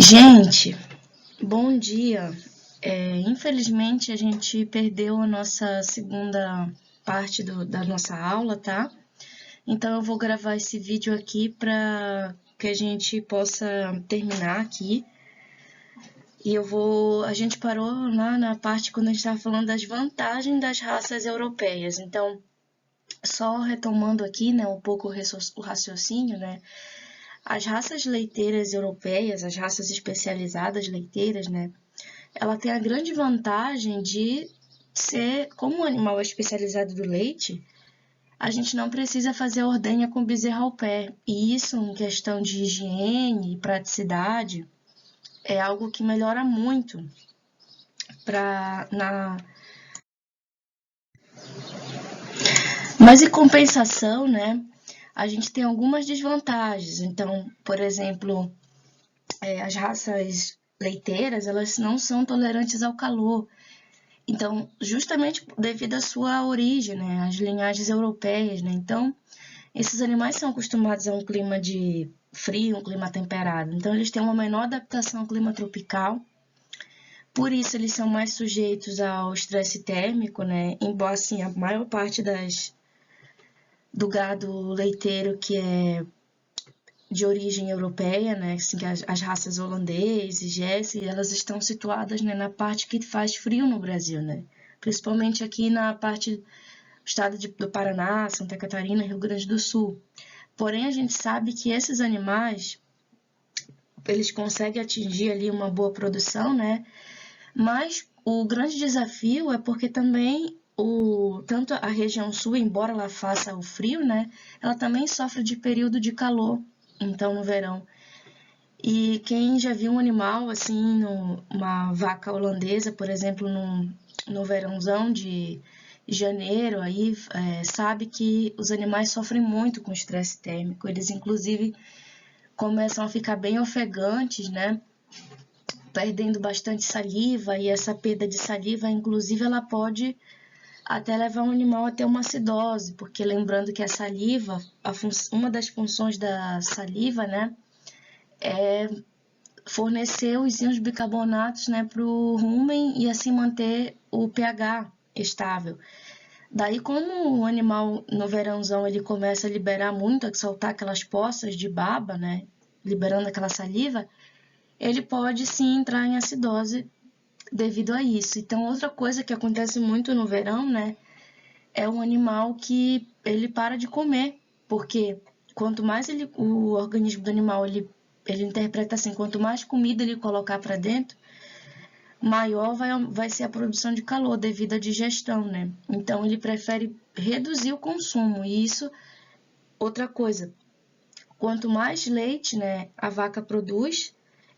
Gente, bom dia. Infelizmente a gente perdeu a nossa segunda parte da nossa aula, tá? Então eu vou gravar esse vídeo aqui para que a gente possa terminar aqui. E a gente parou lá na parte quando a gente estava falando das vantagens das raças europeias. Então, só retomando aqui, né, um pouco o raciocínio, né? As raças leiteiras europeias, as raças especializadas leiteiras, né? Ela tem a grande vantagem de ser, como o animal é especializado do leite, a gente não precisa fazer ordenha com bezerro ao pé. E isso, em questão de higiene e praticidade, é algo que melhora muito Mas em compensação, né, a gente tem algumas desvantagens. Então, por exemplo, as raças leiteiras, elas não são tolerantes ao calor. Então, justamente devido à sua origem, né, as linhagens europeias, né, então esses animais são acostumados a um clima de frio, um clima temperado. Então, eles têm uma menor adaptação ao clima tropical. Por isso, eles são mais sujeitos ao estresse térmico, né, embora assim a maior parte do gado leiteiro que é de origem europeia, né, assim, as raças holandês e Jersey, elas estão situadas, né, na parte que faz frio no Brasil, né, principalmente aqui na parte do estado do Paraná, Santa Catarina, Rio Grande do Sul. Porém, a gente sabe que esses animais, eles conseguem atingir ali uma boa produção, né, mas o grande desafio é porque também tanto a região sul, embora ela faça o frio, né, ela também sofre de período de calor, então no verão. E quem já viu um animal, assim, uma vaca holandesa, por exemplo, no verãozão de janeiro, aí sabe que os animais sofrem muito com estresse térmico. Eles, inclusive, começam a ficar bem ofegantes, né? Perdendo bastante saliva, e essa perda de saliva, inclusive, ela pode até levar um animal a ter uma acidose, porque lembrando que a saliva, uma das funções da saliva, né, é fornecer os íons bicarbonatos, né, para o rumen e assim manter o pH estável. Daí, como o animal no verãozão ele começa a liberar muito, a soltar aquelas poças de baba, né, liberando aquela saliva, ele pode sim entrar em acidose devido a isso. Então, outra coisa que acontece muito no verão, né, é um animal que ele para de comer, porque quanto mais o organismo do animal ele interpreta assim, quanto mais comida ele colocar para dentro, maior vai ser a produção de calor devido à digestão, né? Então ele prefere reduzir o consumo. E isso, outra coisa, quanto mais leite, né, a vaca produz,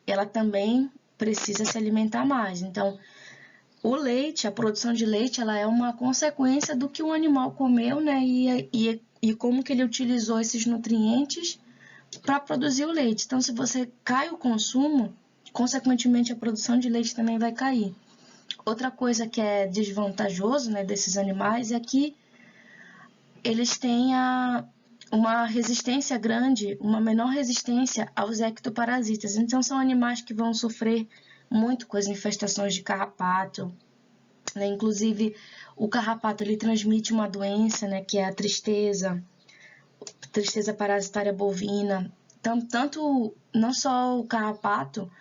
ela também precisa se alimentar mais. Então, o leite, a produção de leite, ela é uma consequência do que o animal comeu, né? E como que ele utilizou esses nutrientes para produzir o leite. Então, se você cai o consumo, consequentemente a produção de leite também vai cair. Outra coisa que é desvantajoso, né, desses animais é que eles têm uma resistência grande, uma menor resistência aos ectoparasitas. Então, são animais que vão sofrer muito com as infestações de carrapato, né? Inclusive, o carrapato ele transmite uma doença, né, que é a tristeza parasitária bovina. Tanto não só o carrapato,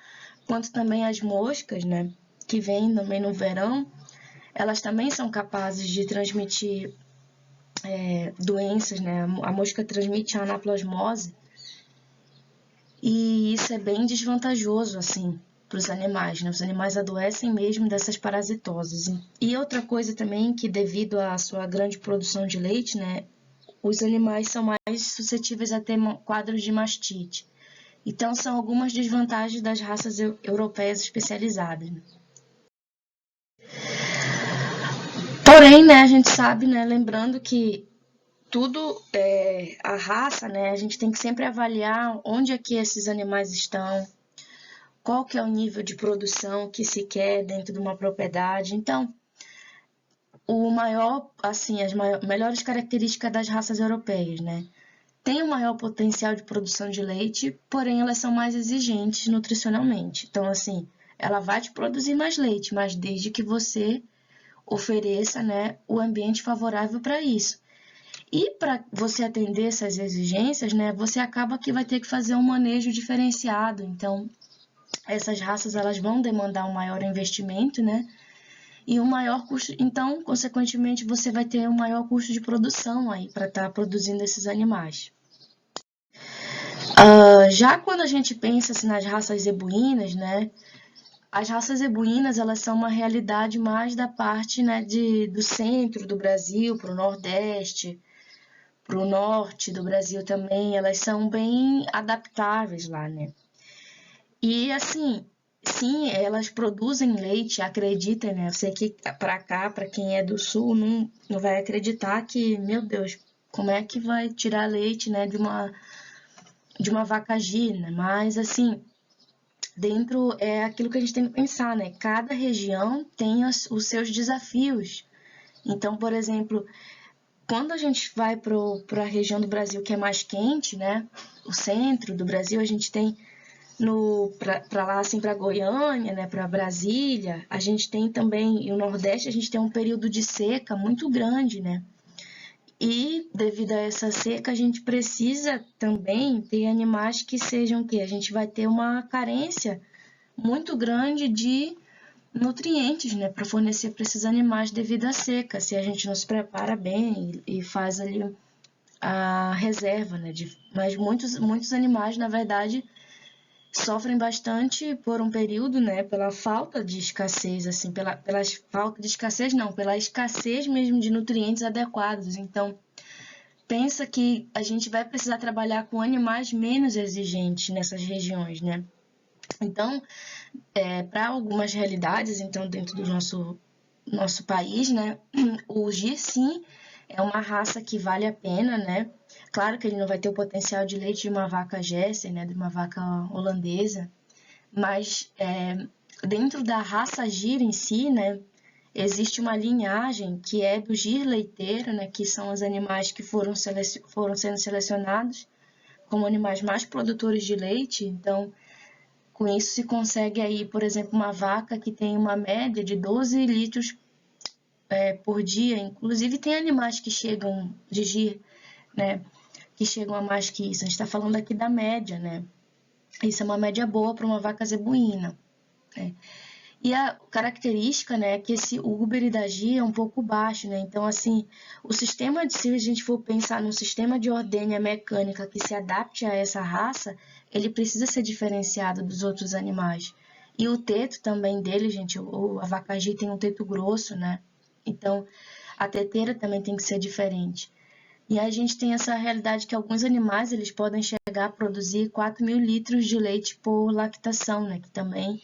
quanto também as moscas, né, que vêm também no verão, elas também são capazes de transmitir doenças, né? A mosca transmite a anaplasmose e isso é bem desvantajoso, assim, para os animais, né? Os animais adoecem mesmo dessas parasitoses. E outra coisa também que devido à sua grande produção de leite, né, os animais são mais suscetíveis a ter quadros de mastite. Então, são algumas desvantagens das raças europeias especializadas. Porém, né, a gente sabe, né, lembrando que tudo a raça, né, a gente tem que sempre avaliar onde é que esses animais estão, qual que é o nível de produção que se quer dentro de uma propriedade. Então, o maior, assim, melhores características das raças europeias, né? têm um maior potencial de produção de leite, porém elas são mais exigentes nutricionalmente. Então, assim, ela vai te produzir mais leite, mas desde que você ofereça, né, o ambiente favorável para isso. E para você atender essas exigências, né, você acaba que vai ter que fazer um manejo diferenciado. Então, essas raças elas vão demandar um maior investimento, né? E um maior custo. Então, consequentemente, você vai ter um maior custo de produção aí para estar produzindo esses animais. Já quando a gente pensa assim, nas raças zebuínas, né? As raças zebuínas, elas são uma realidade mais da parte, né, do centro do Brasil para o Nordeste, para o norte do Brasil também, elas são bem adaptáveis lá, né? E assim, sim, elas produzem leite, acreditem, né? Eu sei que para cá, para quem é do sul, não vai acreditar que, meu Deus, como é que vai tirar leite, né, de uma vaca gina? Mas assim, dentro é aquilo que a gente tem que pensar, né? Cada região tem os seus desafios. Então, por exemplo, quando a gente vai para a região do Brasil que é mais quente, né? O centro do Brasil, a gente tem para lá, assim, para Goiânia, né? Para Brasília, a gente tem também, e o Nordeste, a gente tem um período de seca muito grande, né? E devido a essa seca, a gente precisa também ter animais que sejam o quê? A gente vai ter uma carência muito grande de nutrientes, né, para fornecer para esses animais devido à seca, se a gente não se prepara bem e faz ali a reserva, né, mas muitos animais, na verdade, sofrem bastante por um período, né, pela falta de escassez, assim, pela falta de escassez não, pela escassez mesmo de nutrientes adequados. Então, pensa que a gente vai precisar trabalhar com animais menos exigentes nessas regiões, né? Então, para algumas realidades, então, dentro do nosso país, né, o Gir, sim, é uma raça que vale a pena, né? Claro que ele não vai ter o potencial de leite de uma vaca Jersey, né, de uma vaca holandesa, mas dentro da raça Gir em si, né, existe uma linhagem que é do Gir leiteiro, né, que são os animais que foram sendo selecionados como animais mais produtores de leite. Então, com isso se consegue aí, por exemplo, uma vaca que tem uma média de 12 litros por dia. Inclusive tem animais que chegam de Gir, né, que chegam a mais que isso. A gente está falando aqui da média, né? Isso é uma média boa para uma vaca zebuína, né? E a característica, né, é que o Uber da Gir é um pouco baixo, né? Então, assim, o sistema se a gente for pensar num sistema de ordenha mecânica que se adapte a essa raça, ele precisa ser diferenciado dos outros animais. E o teto também dele, gente, a vaca Gir tem um teto grosso, né? Então, a teteira também tem que ser diferente. E a gente tem essa realidade que alguns animais, eles podem chegar a produzir 4.000 litros de leite por lactação, né? Que também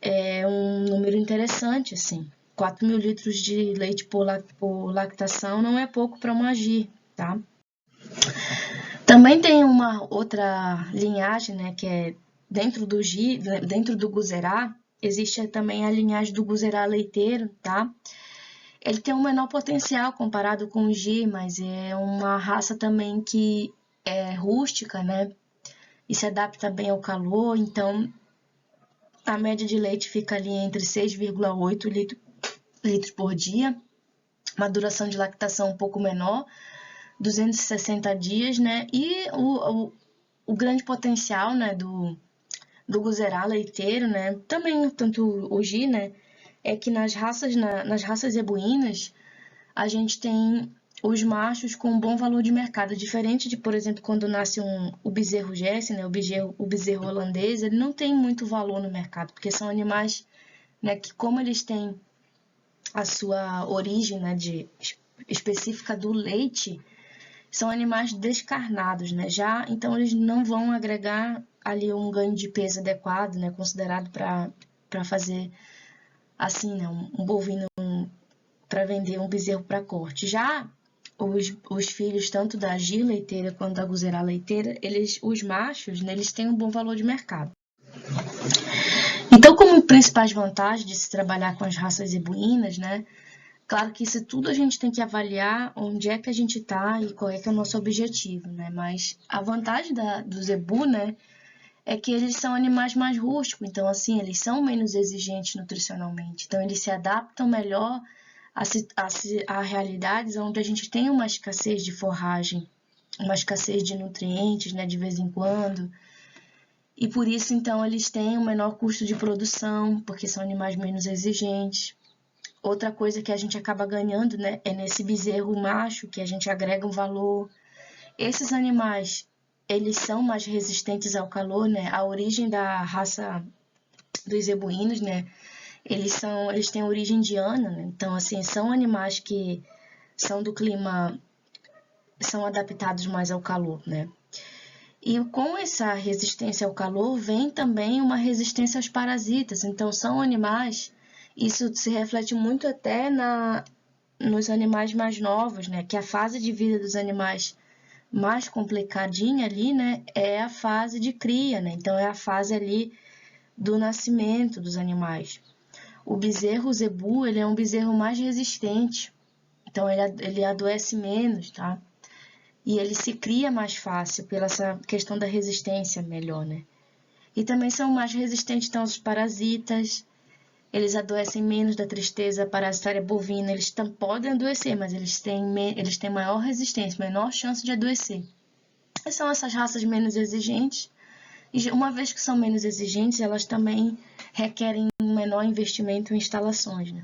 é um número interessante, assim. 4.000 litros de leite por lactação não é pouco para uma Gir, tá? Também tem uma outra linhagem, né, que é dentro do Gir, dentro do Guzerá, existe também a linhagem do Guzerá leiteiro, tá? Ele tem um menor potencial comparado com o Gir, mas é uma raça também que é rústica, né? E se adapta bem ao calor, então a média de leite fica ali entre 6,8 litros por dia, uma duração de lactação um pouco menor, 260 dias, né? E o grande potencial, né, do Guzerá leiteiro, né? Também tanto o Gir, né? É que nas raças zebuínas a gente tem os machos com bom valor de mercado, diferente de, por exemplo, quando nasce o bezerro Jersey, né, o bezerro holandês, ele não tem muito valor no mercado, porque são animais, né, que como eles têm a sua origem, né, específica do leite, são animais descarnados, né, então eles não vão agregar ali um ganho de peso adequado, né, considerado para fazer assim, né, um bovino para vender um bezerro para corte. Já os filhos, tanto da Gir leiteira quanto da Guzerá leiteira, os machos, né, eles têm um bom valor de mercado. Então, como principais vantagens de se trabalhar com as raças zebuínas, né, Claro que isso tudo a gente tem que avaliar onde é que a gente está e qual é que é o nosso objetivo, né? Mas a vantagem do zebu, né, é que eles são animais mais rústicos, então assim, eles são menos exigentes nutricionalmente, então eles se adaptam melhor a realidades onde a gente tem uma escassez de forragem, uma escassez de nutrientes, né, de vez em quando. E por isso, então, eles têm um menor custo de produção, porque são animais menos exigentes. Outra coisa que a gente acaba ganhando, né, é nesse bezerro macho, que a gente agrega um valor. Esses animais, eles são mais resistentes ao calor, né? A origem da raça dos zebuínos, né? Eles têm origem indiana, né? Então, assim, são animais que são do clima, são adaptados mais ao calor, né? E com essa resistência ao calor vem também uma resistência aos parasitas. Então, são animais, isso se reflete muito até nos animais mais novos, né? Que a fase de vida dos animais mais complicadinha ali, né? É a fase de cria, né? Então, é a fase ali do nascimento dos animais. O bezerro zebu, ele é um bezerro mais resistente. Então, ele adoece menos, tá? E ele se cria mais fácil pela essa questão da resistência melhor, né? E também são mais resistentes então, aos parasitas, eles adoecem menos da tristeza parasitária bovina, eles podem adoecer, mas eles têm maior resistência, menor chance de adoecer. E são essas raças menos exigentes, e uma vez que são menos exigentes, elas também requerem um menor investimento em instalações, né?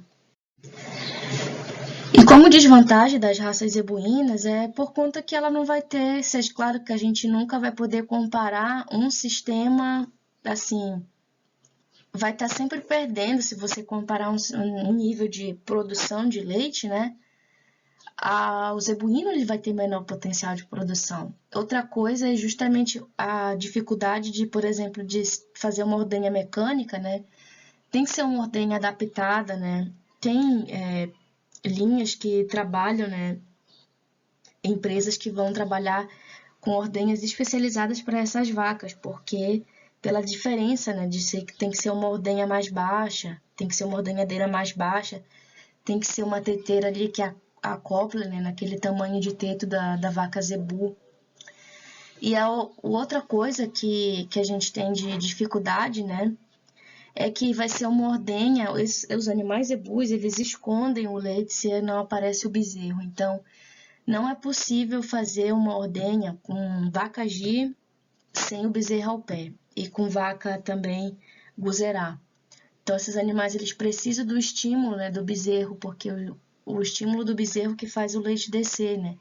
E como desvantagem das raças zebuínas é por conta que ela não vai ter, seja claro que a gente nunca vai poder comparar um sistema, assim, vai estar sempre perdendo se você comparar um nível de produção de leite, né? O zebuíno ele vai ter menor potencial de produção. Outra coisa é justamente a dificuldade de, por exemplo, de fazer uma ordenha mecânica, né? Tem que ser uma ordenha adaptada, né? Tem linhas que trabalham, né? Empresas que vão trabalhar com ordenhas especializadas para essas vacas, porque pela diferença, né, de ser que tem que ser uma ordenha mais baixa, tem que ser uma ordenhadeira mais baixa, tem que ser uma teteira ali que acopla, né, naquele tamanho de teto da vaca zebu. E a outra coisa que a gente tem de dificuldade, né, é que vai ser uma ordenha, os animais zebus, eles escondem o leite se não aparece o bezerro, então não é possível fazer uma ordenha com vaca G sem o bezerro ao pé e com vaca também guzerá. Então, esses animais eles precisam do estímulo, né, do bezerro, porque o estímulo do bezerro que faz o leite descer, né?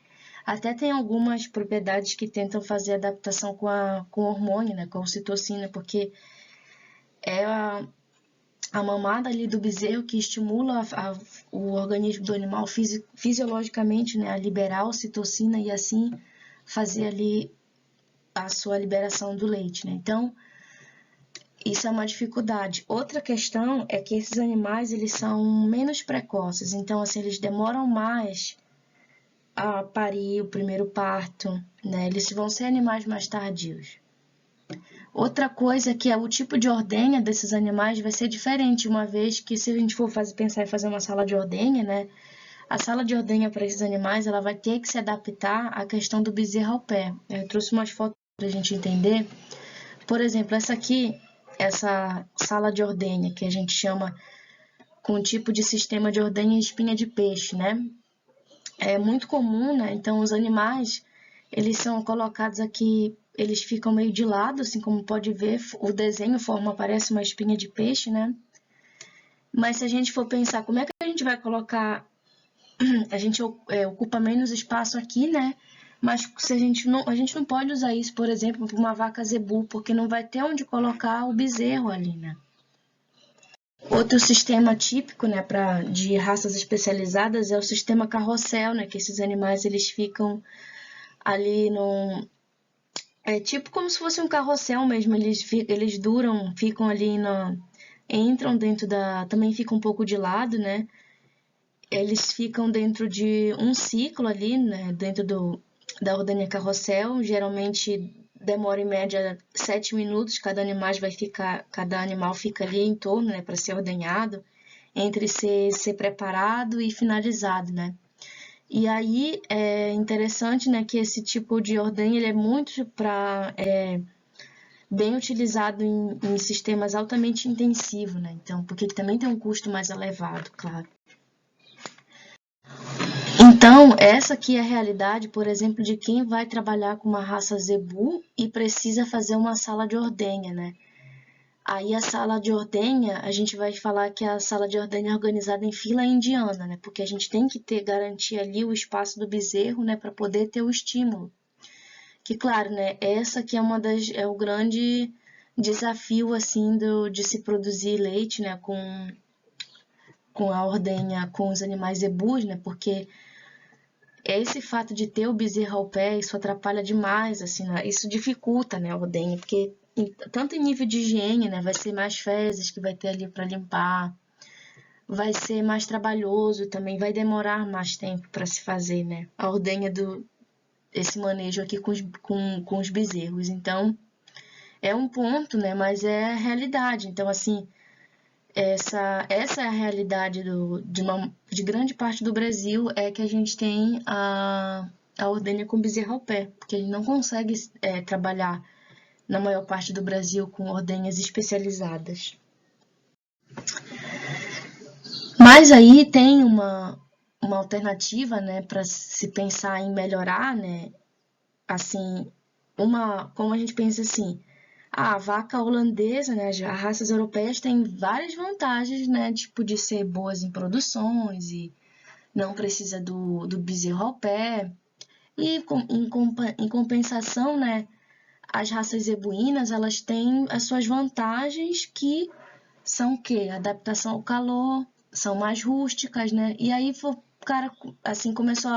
Até tem algumas propriedades que tentam fazer adaptação com hormônio, né, com a ocitocina, porque é a mamada ali do bezerro que estimula o organismo do animal fisiologicamente, né, a liberar a ocitocina e assim fazer ali a sua liberação do leite, né? Então, isso é uma dificuldade. Outra questão é que esses animais, eles são menos precoces, então, assim, eles demoram mais a parir o primeiro parto, né? Eles vão ser animais mais tardios. Outra coisa é que o tipo de ordenha desses animais vai ser diferente, uma vez que se a gente for pensar em fazer uma sala de ordenha, né? A sala de ordenha para esses animais, ela vai ter que se adaptar à questão do bezerro ao pé. Eu trouxe umas fotos para a gente entender. Por exemplo, essa sala de ordenha, que a gente chama com o tipo de sistema de ordenha espinha de peixe, né? É muito comum, né? Então, os animais, eles são colocados aqui, eles ficam meio de lado, assim como pode ver, o desenho parece uma espinha de peixe, né? Mas se a gente for pensar como é que a gente vai colocar, a gente ocupa menos espaço aqui, né? Mas se a gente não pode usar isso, por exemplo, para uma vaca zebu, porque não vai ter onde colocar o bezerro ali, né? Outro sistema típico, né, de raças especializadas é o sistema carrossel, né, que esses animais eles ficam ali é tipo como se fosse um carrossel mesmo, eles duram, ficam ali entram dentro também fica um pouco de lado, né? Eles ficam dentro de um ciclo ali, né, dentro da ordenha carrossel, geralmente demora em média 7 minutos, cada animal fica ali em torno, né, para ser ordenhado. entre ser preparado e finalizado, né? E aí é interessante, né, que esse tipo de ordenha ele é muito bem utilizado em sistemas altamente intensivos, né? Então, porque ele também tem um custo mais elevado, claro. Então, essa aqui é a realidade, por exemplo, de quem vai trabalhar com uma raça zebu e precisa fazer uma sala de ordenha, né? Aí a sala de ordenha, a gente vai falar que a sala de ordenha é organizada em fila indiana, né? Porque a gente tem que garantir ali o espaço do bezerro, né, para poder ter o estímulo. Que claro, né, essa aqui é o grande desafio assim de se produzir leite, né, com a ordenha, com os animais zebus, né? Porque esse fato de ter o bezerro ao pé, isso atrapalha demais, assim, né? Isso dificulta, né, a ordenha, porque tanto em nível de higiene, né, vai ser mais fezes que vai ter ali para limpar, vai ser mais trabalhoso também, vai demorar mais tempo para se fazer, né, a ordenha esse manejo aqui com os bezerros. Então, é um ponto, né, mas é a realidade. Então, assim, essa é a realidade de grande parte do Brasil, é que a gente tem a ordenha com bezerro ao pé, porque ele não consegue trabalhar na maior parte do Brasil com ordenhas especializadas. Mas aí tem uma alternativa, né, para se pensar em melhorar, né, assim, como a gente pensa assim, a vaca holandesa, né, as raças europeias têm várias vantagens, né, tipo de ser boas em produções e não precisa do bezerro ao pé. E em compensação, né, as raças zebuínas, elas têm as suas vantagens que são o quê? Adaptação ao calor, são mais rústicas, né? E aí o cara, assim, começou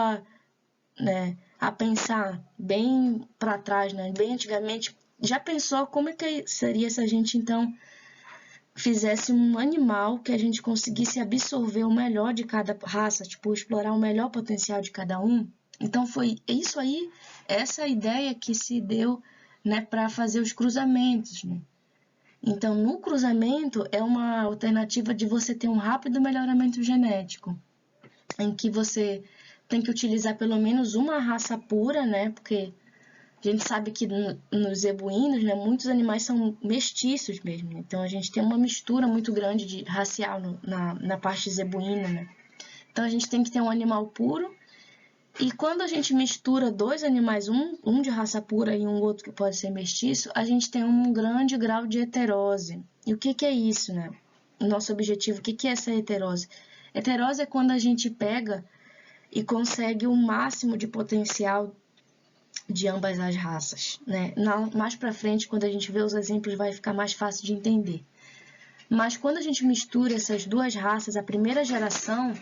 a pensar bem para trás, né? Bem antigamente, já pensou como é que seria se a gente, então, fizesse um animal que a gente conseguisse absorver o melhor de cada raça, tipo, explorar o melhor potencial de cada um? Então, foi isso aí, essa ideia que se deu, né, para fazer os cruzamentos, né? Então, no cruzamento é uma alternativa de você ter um rápido melhoramento genético, em que você tem que utilizar pelo menos uma raça pura, né? Porque a gente sabe que nos zebuínos, né, muitos animais são mestiços mesmo. Então, a gente tem uma mistura muito grande racial na parte zebuína, né? Então, a gente tem que ter um animal puro. E quando a gente mistura dois animais, um de raça pura e um outro que pode ser mestiço, a gente tem um grande grau de heterose. E o que é isso, né? O nosso objetivo, o que é essa heterose? Heterose é quando a gente pega e consegue o máximo de potencial de ambas as raças, né? Mais para frente, quando a gente vê os exemplos, vai ficar mais fácil de entender. Mas quando a gente mistura essas duas raças, a primeira geração,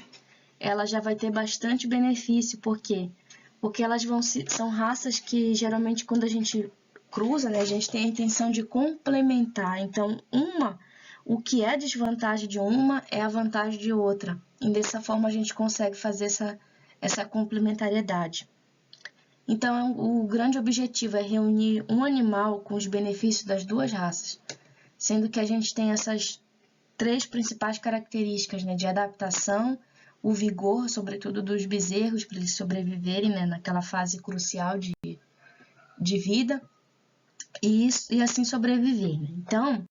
ela já vai ter bastante benefício. Por quê? Porque são raças que geralmente quando a gente cruza, né, a gente tem a intenção de complementar. Então, o que é desvantagem de uma é a vantagem de outra. E dessa forma a gente consegue fazer essa complementariedade. Então, o grande objetivo é reunir um animal com os benefícios das duas raças, sendo que a gente tem essas três principais características, né, de adaptação, o vigor, sobretudo dos bezerros, para eles sobreviverem, né, naquela fase crucial de vida, e assim sobreviver. Né? Então,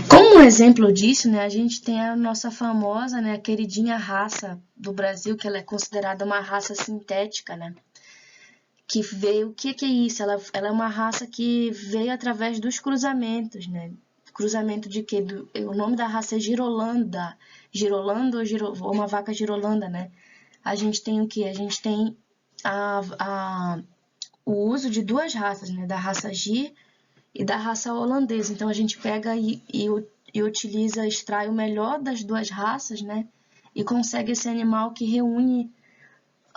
como um exemplo disso, né, a gente tem a nossa famosa, né, a queridinha raça do Brasil, que ela é considerada uma raça sintética, né? Que veio, o que é isso? Ela é uma raça que veio através dos cruzamentos, né? Cruzamento de quê? O nome da raça é girolanda. Girolanda ou uma vaca girolanda, né? A gente tem o quê? A gente tem o uso de duas raças, né? Da raça Gir e da raça holandesa. Então, a gente pega e utiliza, extrai o melhor das duas raças, né? E consegue esse animal que reúne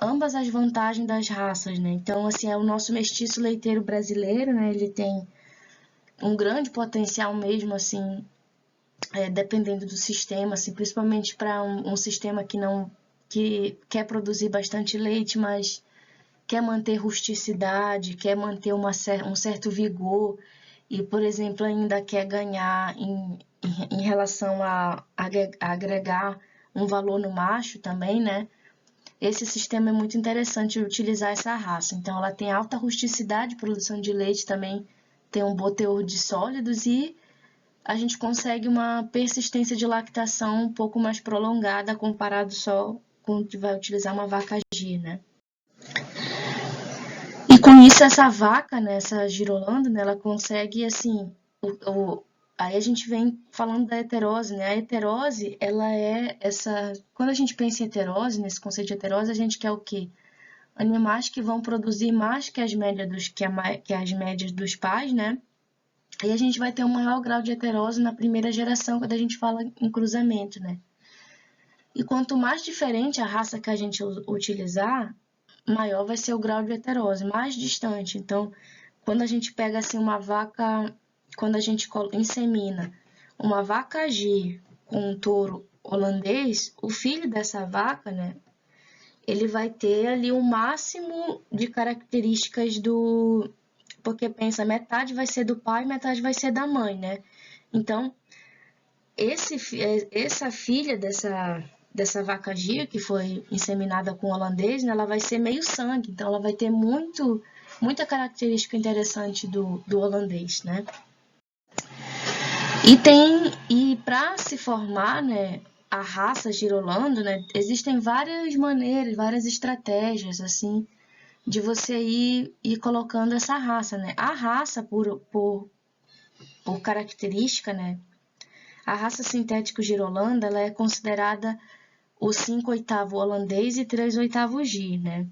ambas as vantagens das raças, né? Então, assim, é o nosso mestiço leiteiro brasileiro, né? Ele tem um grande potencial mesmo, assim, dependendo do sistema, assim, principalmente para um sistema que quer produzir bastante leite, mas quer manter rusticidade, quer manter um certo vigor e, por exemplo, ainda quer ganhar em em relação a agregar um valor no macho também, né? Esse sistema é muito interessante utilizar essa raça. Então, ela tem alta rusticidade, produção de leite também tem um bom teor de sólidos e a gente consegue uma persistência de lactação um pouco mais prolongada comparado só quando vai utilizar uma vaca G, né? E com isso, essa vaca, né, essa girolando, né, ela consegue, assim, aí a gente vem falando da heterose, né? A heterose, ela é essa... Quando a gente pensa em heterose, nesse conceito de heterose, a gente quer o quê? Animais que vão produzir mais que as médias dos pais, né? E a gente vai ter um maior grau de heterose na primeira geração, quando a gente fala em cruzamento, né? E quanto mais diferente a raça que a gente utilizar, maior vai ser o grau de heterose, mais distante. Então, quando a gente pega assim uma vaca, quando a gente insemina uma vaca G com um touro holandês, o filho dessa vaca, né, ele vai ter ali o máximo de características do... Porque pensa, metade vai ser do pai, metade vai ser da mãe, né? Então, essa filha dessa vaca Gia, que foi inseminada com holandês, né, ela vai ser meio sangue, então ela vai ter muita característica interessante do holandês, né? E para se formar, né, a raça girolando, né, existem várias maneiras, várias estratégias, assim, de você ir colocando essa raça, né? A raça, por característica, né, a raça sintético girolanda, ela é considerada o 5/8 holandês e 3/8 G, né?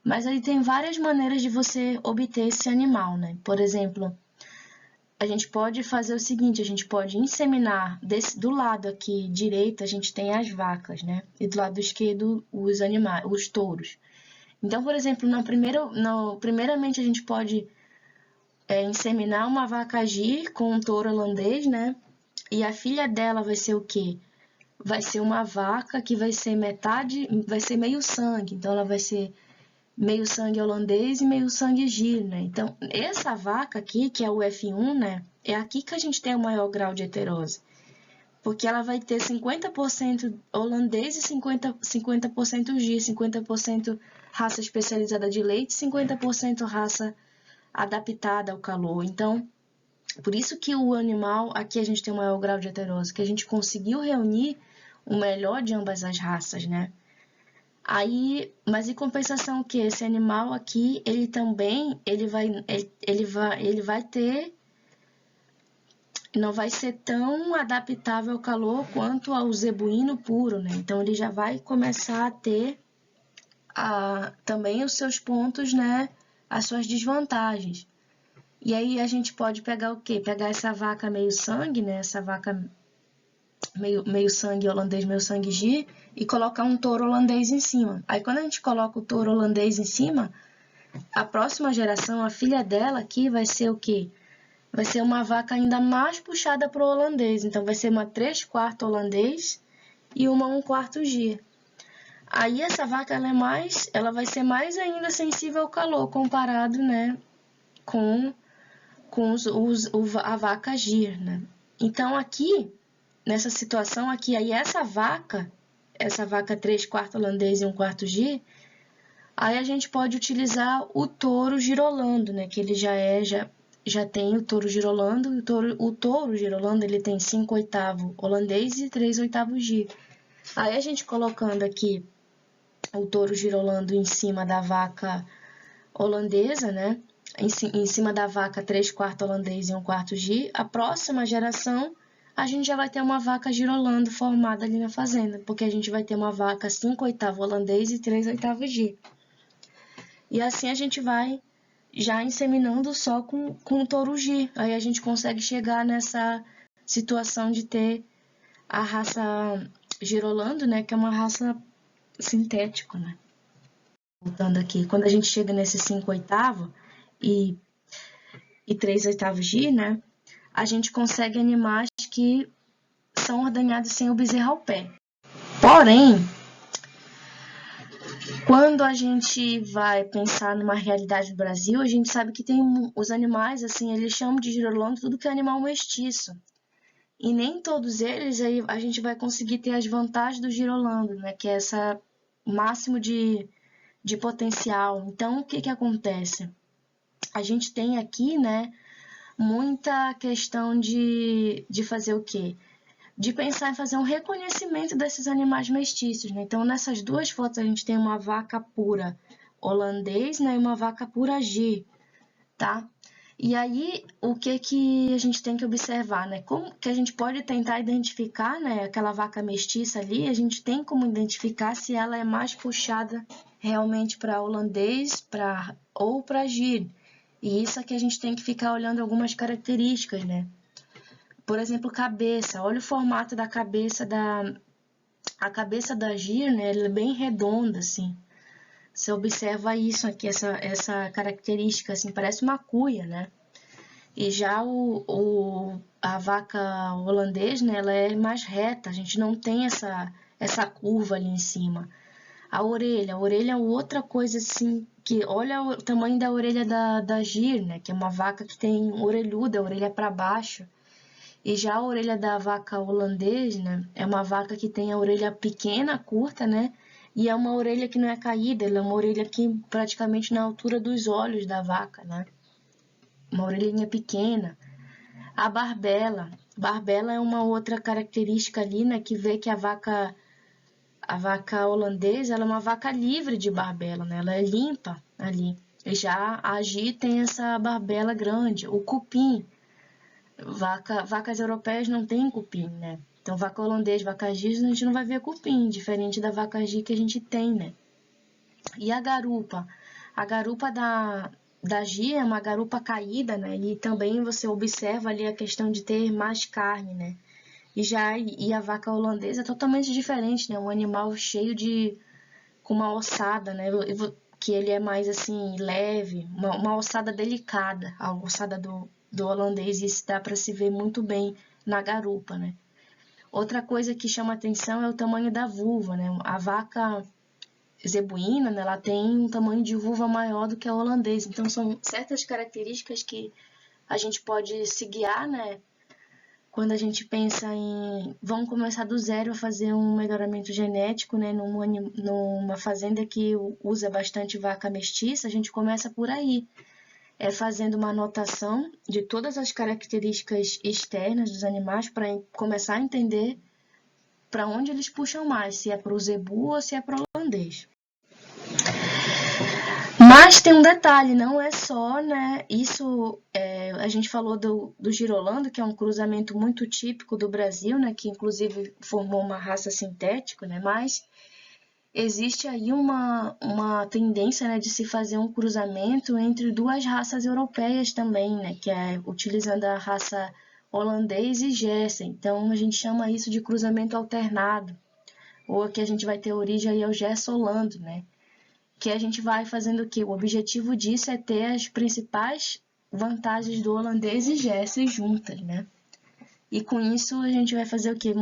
Mas aí tem várias maneiras de você obter esse animal, né? Por exemplo, a gente pode fazer o seguinte, a gente pode inseminar do lado aqui direito, a gente tem as vacas, né? E do lado esquerdo os animais, os touros. Então, por exemplo, primeiramente a gente pode inseminar uma vaca G com um touro holandês, né? E a filha dela vai ser o quê? Vai ser uma vaca que vai ser vai ser meio sangue. Então, ela vai ser meio sangue holandês e meio sangue Gir, né? Então, essa vaca aqui, que é o F1, né? É aqui que a gente tem o maior grau de heterose. Porque ela vai ter 50% holandês e 50% Gir, 50% raça especializada de leite, 50% raça adaptada ao calor. Então, por isso que o animal, aqui a gente tem o maior grau de heterose, que a gente conseguiu reunir o melhor de ambas as raças, né? Aí, mas em compensação que esse animal aqui, ele também, ele vai ter, não vai ser tão adaptável ao calor quanto ao zebuíno puro, né? Então, ele já vai começar a ter também os seus pontos, né? As suas desvantagens. E aí a gente pode pegar o quê? Pegar essa vaca meio sangue, né? Essa vaca meio sangue holandês, meio sangue G, e colocar um touro holandês em cima. Aí quando a gente coloca o touro holandês em cima, a próxima geração, a filha dela aqui vai ser o quê? Vai ser uma vaca ainda mais puxada para o holandês. Então vai ser uma 3/4 holandês e uma 1/4 G. Aí essa vaca ela vai ser mais ainda sensível ao calor comparado, né, com a vaca Gir, né? Então aqui, nessa situação aqui, aí essa vaca 3/4 holandês e 1/4 Gir, aí a gente pode utilizar o touro girolando, né? Que ele já tem o touro girolando, o touro girolando ele tem 5/8 holandês e 3/8 Gir. Aí a gente colocando aqui o touro girolando em cima da vaca holandesa, né? Em cima da vaca 3/4 holandês e 1/4 Gir, a próxima geração a gente já vai ter uma vaca girolando formada ali na fazenda, porque a gente vai ter uma vaca 5/8 holandês e 3/8 Gir. E assim a gente vai já inseminando só com o touro Gir. Aí a gente consegue chegar nessa situação de ter a raça girolando, né, que é uma raça sintética, né? Voltando aqui, quando a gente chega nesse 5/8 e 3/8 Gir, né, a gente consegue animais que são ordenhados sem o bezerro ao pé. Porém, quando a gente vai pensar numa realidade do Brasil, a gente sabe que tem os animais, assim, eles chamam de girolando tudo que é animal mestiço. E nem todos eles aí a gente vai conseguir ter as vantagens do girolando, né? Que é essa máximo de potencial. Então, o que acontece? A gente tem aqui, né, muita questão de fazer o quê? De pensar em fazer um reconhecimento desses animais mestiços, né? Então, nessas duas fotos a gente tem uma vaca pura holandês, né, e uma vaca pura G, tá? E aí, o que a gente tem que observar, né? Como que a gente pode tentar identificar, né, aquela vaca mestiça ali, a gente tem como identificar se ela é mais puxada realmente para holandês ou para Gir. E isso é que a gente tem que ficar olhando algumas características, né? Por exemplo, cabeça. Olha o formato da cabeça a cabeça da Gir, né? Ela é bem redonda, assim. Você observa isso aqui, essa característica, assim, parece uma cuia, né? E já a vaca holandês, né, ela é mais reta, a gente não tem essa curva ali em cima. A orelha é outra coisa assim, que olha o tamanho da orelha da Gir, né, que é uma vaca que tem orelhuda, a orelha para baixo. E já a orelha da vaca holandês, né, é uma vaca que tem a orelha pequena, curta, né, e é uma orelha que não é caída, ela é uma orelha que praticamente na altura dos olhos da vaca, né, uma orelhinha pequena. A barbela. Barbela é uma outra característica ali, né, que vê que a vaca holandesa, ela é uma vaca livre de barbela, né? Ela é limpa ali. E já a Gi tem essa barbela grande. O cupim, vacas europeias não tem cupim, né? Então, vaca holandesa, vaca Gi, a gente não vai ver cupim, diferente da vaca Gi que a gente tem, né? E a garupa? A garupa da Gi é uma garupa caída, né? E também você observa ali a questão de ter mais carne, né? E a vaca holandesa é totalmente diferente, né? Um animal cheio com uma ossada, né? Que ele é mais assim leve, uma ossada delicada, a ossada do holandês, e isso dá para se ver muito bem na garupa, né? Outra coisa que chama atenção é o tamanho da vulva, né? A vaca zebuína, né, ela tem um tamanho de vulva maior do que a holandesa. Então, são certas características que a gente pode se guiar, né? Quando a gente pensa em vamos começar do zero a fazer um melhoramento genético, né, numa fazenda que usa bastante vaca mestiça, a gente começa por aí, fazendo uma anotação de todas as características externas dos animais para começar a entender para onde eles puxam mais, se é para o zebu ou se é para o holandês. Mas tem um detalhe, não é só, né? Isso a gente falou do girolando, que é um cruzamento muito típico do Brasil, né? Que inclusive formou uma raça sintética, né? Mas existe aí uma tendência, né, de se fazer um cruzamento entre duas raças europeias também, né? Que é utilizando a raça holandês e Jersey. Então a gente chama isso de cruzamento alternado, ou que a gente vai ter origem aí ao Jersey holando, né? Que a gente vai fazendo o quê? O objetivo disso é ter as principais vantagens do holandês e Jersey juntas, né? E com isso a gente vai fazer o quê?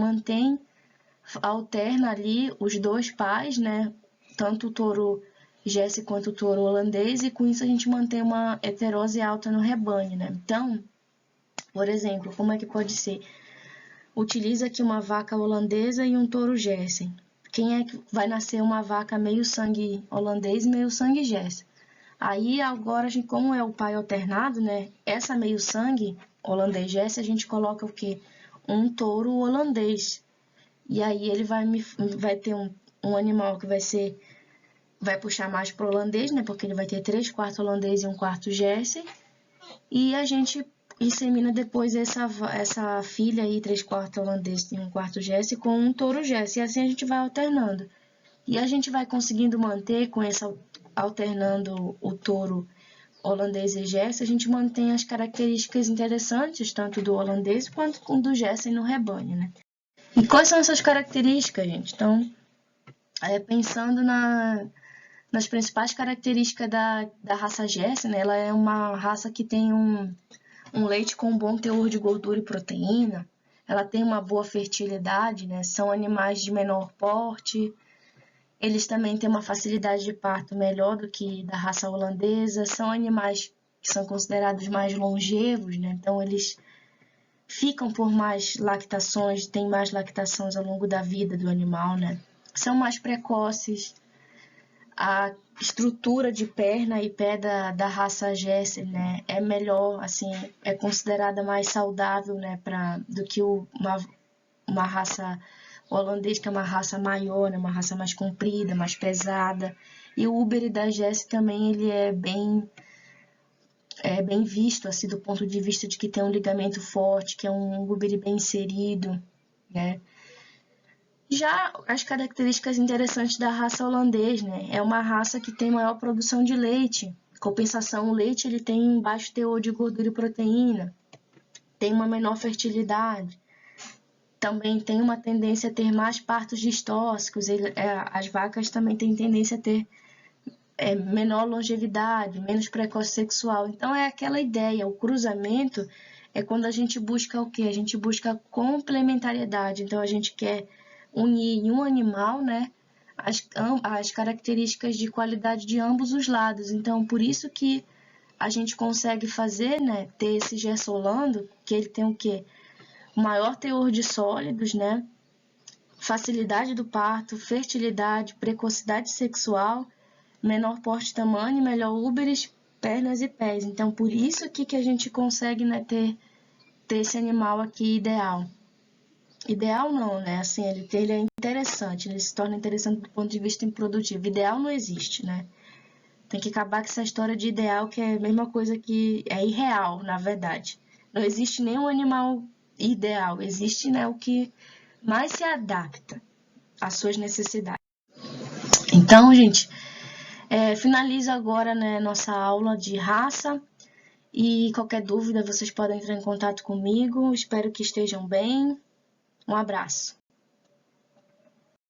Alterna ali os dois pais, né? Tanto o touro Jersey quanto o touro holandês, e com isso a gente mantém uma heterose alta no rebanho, né? Então, por exemplo, como é que pode ser? Utiliza aqui uma vaca holandesa e um touro Jersey. Quem é que vai nascer uma vaca meio sangue holandês e meio sangue Jersey? Aí agora, como é o pai alternado, né? Essa meio sangue holandês Jersey, a gente coloca o quê? Um touro holandês. E aí ele vai ter um animal que vai puxar mais pro holandês, né? Porque ele vai ter 3/4 holandês e 1/4 Jersey. E a gente insemina depois essa filha aí, 3/4 holandês e 1/4 Jersey, com um touro Jersey. E assim a gente vai alternando. E a gente vai conseguindo manter com essa alternando o touro holandês e Jersey, a gente mantém as características interessantes, tanto do holandês quanto do Jersey no rebanho, né? E quais são essas características, gente? Então, pensando nas principais características da raça Jersey, né? Ela é uma raça que tem um leite com bom teor de gordura e proteína, ela tem uma boa fertilidade, né? São animais de menor porte, eles também têm uma facilidade de parto melhor do que da raça holandesa, são animais que são considerados mais longevos, né? Então eles ficam por mais lactações, têm mais lactações ao longo da vida do animal, né? São mais precoces. A estrutura de perna e pé da raça Jersey, né, é melhor, assim, é considerada mais saudável, né, do que uma raça holandês, que é uma raça maior, né, uma raça mais comprida, mais pesada. E o Uber da Jersey também, ele é bem visto, assim, do ponto de vista de que tem um ligamento forte, que é um Uber bem inserido, né. Já as características interessantes da raça holandês, né? É uma raça que tem maior produção de leite. Em compensação, o leite ele tem baixo teor de gordura e proteína, tem uma menor fertilidade, também tem uma tendência a ter mais partos distóxicos. As vacas também têm tendência a ter menor longevidade, menos precoce sexual. Então é aquela ideia, o cruzamento é quando a gente busca o quê? A gente busca complementariedade. Então a gente quer unir em um animal, né, as características de qualidade de ambos os lados. Então, por isso que a gente consegue fazer, né, ter esse Jersey Holando, que ele tem o quê? O maior teor de sólidos, né, facilidade do parto, fertilidade, precocidade sexual, menor porte e tamanho, melhor úberes, pernas e pés. Então, por isso aqui que a gente consegue, né, ter esse animal aqui ideal. Ideal não, né? Assim, ele é interessante, ele se torna interessante do ponto de vista improdutivo. Ideal não existe, né? Tem que acabar com essa história de ideal, que é a mesma coisa que é irreal, na verdade. Não existe nenhum animal ideal, existe, né, o que mais se adapta às suas necessidades. Então, gente, finalizo agora, né, nossa aula de raça. E qualquer dúvida, vocês podem entrar em contato comigo. Espero que estejam bem. Um abraço.